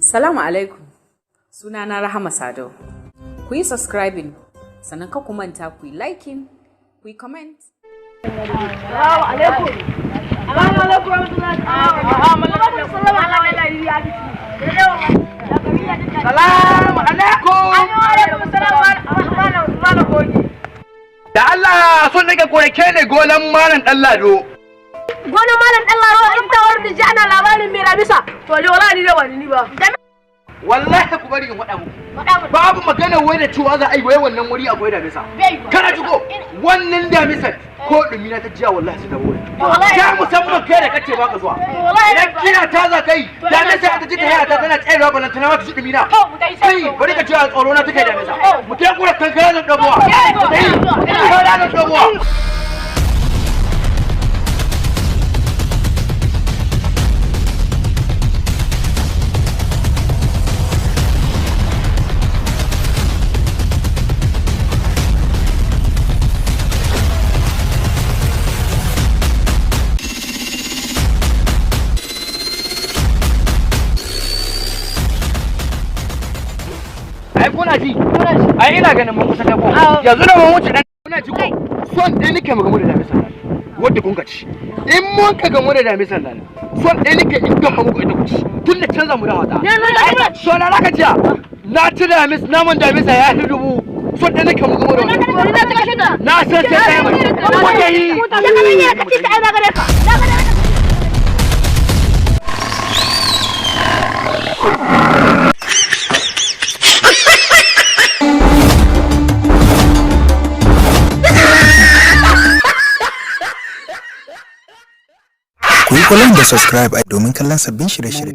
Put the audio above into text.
Salamu alaikum, sunana Rahama Sadau. Ku yi subscribing, sannan ka ku manta ku yi liking, ku yi comment. Salamu alaikum. Salamu alaikum warahmatullahi Da Allah so nake korake ne gonan malam Dan Lado. Gonan malam Dan Lado in ta warda ji ana labarin mai rabisa. To ni wallahi ni da wani ni ba. Wallahi ku bari in faɗa muku. Babu magana wai da cewa za a yi wai wannan wuri akwai damisa. Kana ji ko wannan damisar ko dumi na ta jiya wallahi su dawo. Ya musamman kai da kace baka zuwa. Idan kina ta za kai damisa ta ji ta haya ta tana tsayarwa balanta na mata su dumi na. Kai bari ka cewa tsoro na take damisa. Mu kai kura kankara da dabuwa. Kankara da dabuwa. Kuna ji? Ai ina ganin mun kusa ta ko. Yanzu da mun wuce dan kuna ji ko? Son dai nake mu gamu da damisan nan. Wanda kun ci. In mun ka gamu da damisan nan, son dai nake in ga muku ita ku ci. Tun da canza mu da wata. So na raka jiya. Na ci damis naman damisa ya fi dubu. Son dai nake mu gamu da wata. Na san sai kai mai. Wanda yi. Ya kana ne ka ci sai na gare ka. Ku yi da subscribe domin kallon sabbin shirye-shirye.